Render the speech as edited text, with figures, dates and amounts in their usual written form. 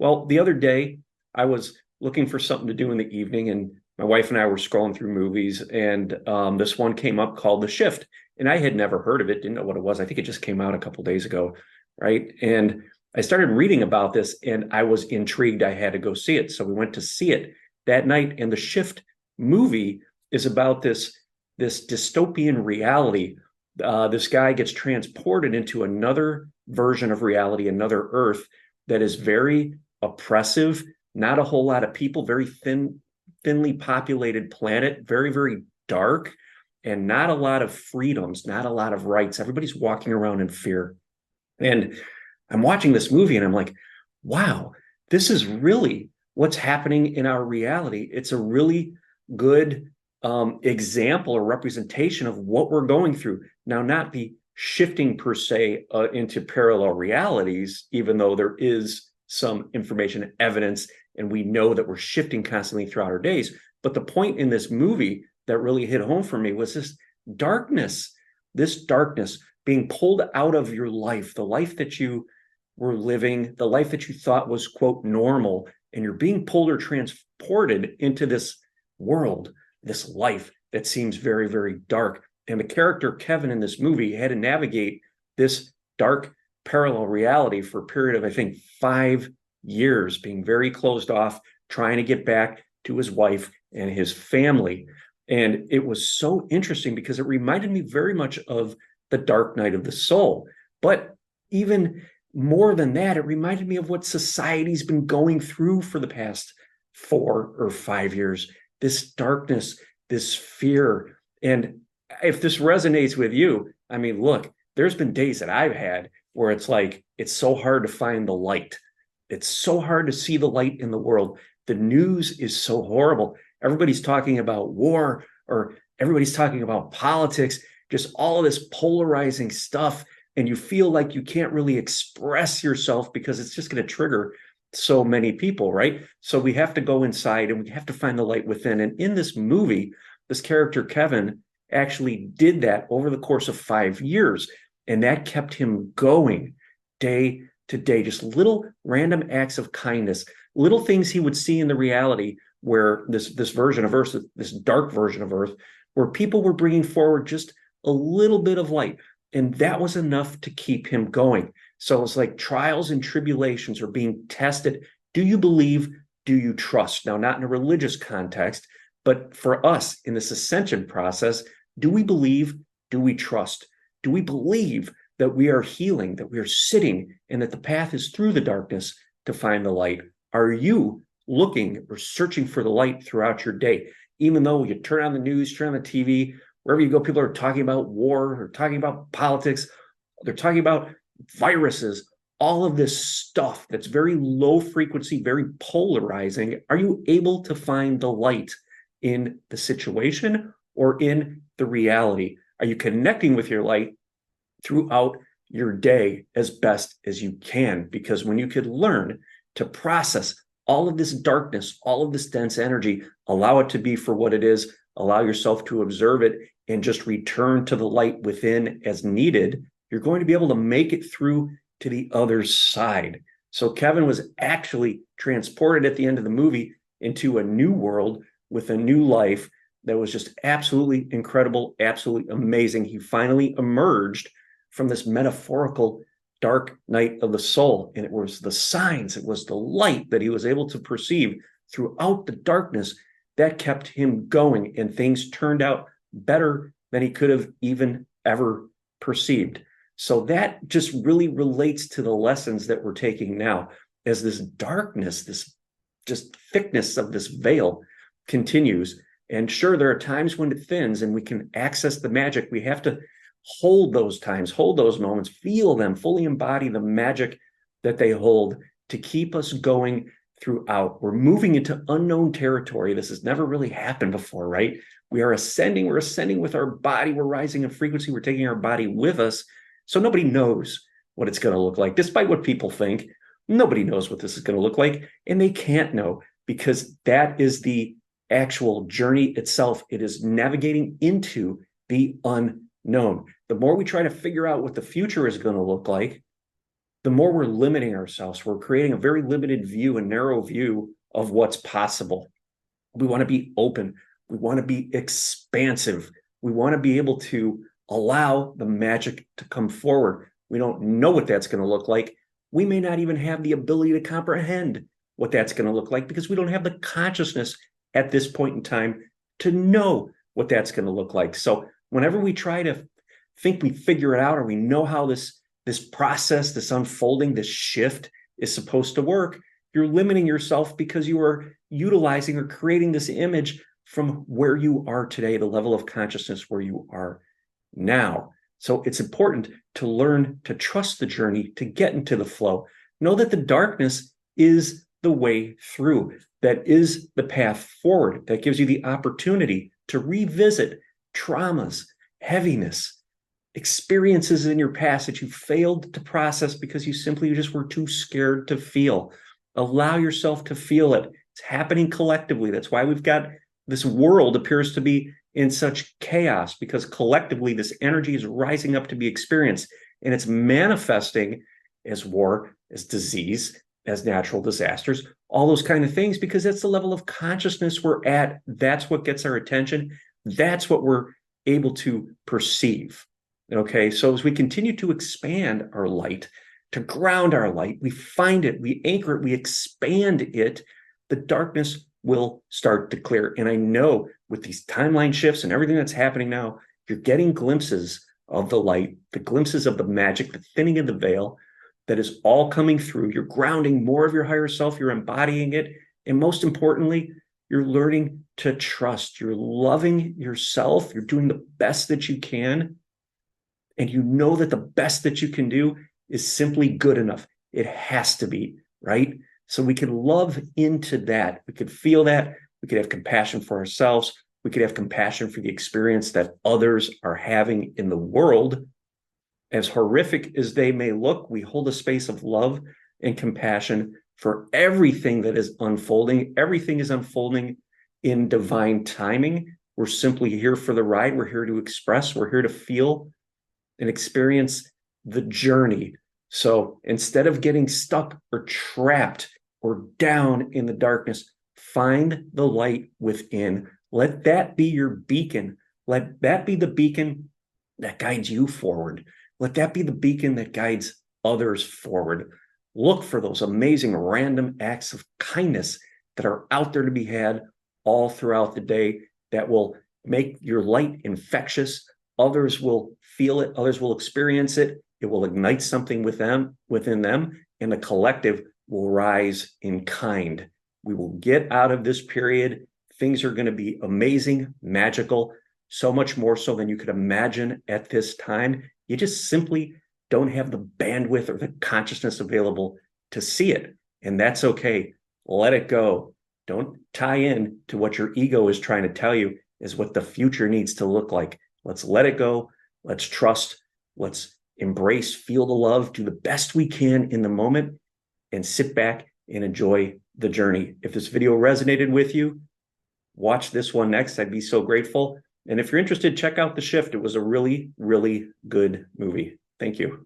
Well, the other day I was looking for something to do in the evening, and my wife and I were scrolling through movies, and this one came up called The Shift, and I had never heard of it, didn't know what it was. I think it just came out a couple days ago, right? And I started reading about this, and I was intrigued. I had to go see it, so we went to see it that night. And The Shift movie is about this dystopian reality. This guy gets transported into another version of reality, another Earth that is very oppressive, not a whole lot of people, very thinly populated planet, very, very dark, and not a lot of freedoms, not a lot of rights. Everybody's walking around in fear. And I'm watching this movie and I'm like, wow, this is really what's happening in our reality. It's a really good example or representation of what we're going through. Now, not the shifting per se into parallel realities, even though there is some information and evidence, and we know that we're shifting constantly throughout our days. But the point in this movie that really hit home for me was this darkness being pulled out of your life, the life that you were living, the life that you thought was, quote, normal, and you're being pulled or transported into this world, this life that seems very, very dark. And the character Kevin in this movie had to navigate this dark parallel reality for a period of, I think, 5 years, being very closed off, trying to get back to his wife and his family. And it was so interesting because it reminded me very much of The Dark Night of the Soul. But even more than that, it reminded me of what society's been going through for the past 4 or 5 years. This darkness, this fear. And if this resonates with you, I mean, look, there's been days that I've had where it's like, it's so hard to find the light. It's so hard to see the light in the world. The news is so horrible. Everybody's talking about war, or everybody's talking about politics, just all of this polarizing stuff. And you feel like you can't really express yourself because it's just going to trigger so many people, right? So we have to go inside and we have to find the light within. And in this movie, this character, Kevin, actually did that over the course of 5 years. And that kept him going day to day, just little random acts of kindness, little things he would see in the reality where this version of Earth, this dark version of Earth, where people were bringing forward just a little bit of light. And that was enough to keep him going. So it's like trials and tribulations are being tested. Do you believe? Do you trust? Now, not in a religious context, but for us in this ascension process, do we believe? Do we trust? Do we believe that we are healing, that we are sitting, and that the path is through the darkness to find the light? Are you looking or searching for the light throughout your day? Even though you turn on the news, turn on the TV, wherever you go, people are talking about war or talking about politics. They're talking about viruses, all of this stuff that's very low frequency, very polarizing. Are you able to find the light in the situation or in the reality? Are you connecting with your light throughout your day as best as you can? Because when you could learn to process all of this darkness, all of this dense energy, allow it to be for what it is, allow yourself to observe it, and just return to the light within as needed, you're going to be able to make it through to the other side. So Kevin was actually transported at the end of the movie into a new world with a new life that was just absolutely incredible, absolutely amazing. He finally emerged from this metaphorical dark night of the soul. And it was the signs, it was the light that he was able to perceive throughout the darkness that kept him going. And things turned out better than he could have even ever perceived. So that just really relates to the lessons that we're taking now as this darkness, this just thickness of this veil continues. And sure, there are times when it thins and we can access the magic. We have to hold those times, hold those moments, feel them, fully embody the magic that they hold to keep us going throughout. We're moving into unknown territory. This has never really happened before, right? We're ascending with our body. We're rising in frequency. We're taking our body with us. So nobody knows what it's going to look like. Despite what people think, nobody knows what this is going to look like. And they can't know because that is the actual journey itself. It is navigating into the unknown. The more we try to figure out what the future is going to look like, the more we're limiting ourselves. We're creating a very limited view, a narrow view of what's possible. We want to be open. We want to be expansive. We want to be able to allow the magic to come forward. We don't know what that's going to look like. We may not even have the ability to comprehend what that's going to look like because we don't have the consciousness at this point in time to know what that's going to look like. So whenever we try to think we figure it out or we know how this process, this unfolding, this shift is supposed to work, you're limiting yourself because you are utilizing or creating this image from where you are today, the level of consciousness where you are now. So it's important to learn to trust the journey, to get into the flow. Know that the darkness is the way through, that is the path forward, that gives you the opportunity to revisit traumas, heaviness, experiences in your past that you failed to process because you simply just were too scared to feel. Allow yourself to feel it. It's happening collectively. That's why we've got this world appears to be in such chaos, because collectively this energy is rising up to be experienced, and it's manifesting as war, as disease, as natural disasters, all those kind of things, because that's the level of consciousness we're at. That's what gets our attention. That's what we're able to perceive. Okay, so as we continue to expand our light, to ground our light, we find it, we anchor it, we expand it, the darkness will start to clear. And I know with these timeline shifts and everything that's happening now, you're getting glimpses of the light, the glimpses of the magic, the thinning of the veil that is all coming through. You're grounding more of your higher self, you're embodying it. And most importantly, you're learning to trust. You're loving yourself. You're doing the best that you can. And you know that the best that you can do is simply good enough. It has to be, right? So we can love into that. We could feel that. We could have compassion for ourselves. We could have compassion for the experience that others are having in the world. As horrific as they may look, we hold a space of love and compassion for everything that is unfolding. Everything is unfolding in divine timing. We're simply here for the ride. We're here to express. We're here to feel and experience the journey. So instead of getting stuck or trapped or down in the darkness, find the light within. Let that be your beacon. Let that be the beacon that guides you forward. Let that be the beacon that guides others forward. Look for those amazing random acts of kindness that are out there to be had all throughout the day that will make your light infectious. Others will feel it. Others will experience it. It will ignite something within them, and the collective will rise in kind. We will get out of this period. Things are going to be amazing, magical, so much more so than you could imagine at this time. You just simply don't have the bandwidth or the consciousness available to see it. And that's okay. Let it go. Don't tie in to what your ego is trying to tell you is what the future needs to look like. Let's let it go. Let's trust. Let's embrace, feel the love, do the best we can in the moment, and sit back and enjoy the journey. If this video resonated with you, watch this one next. I'd be so grateful. And if you're interested, check out The Shift. It was a really, really good movie. Thank you.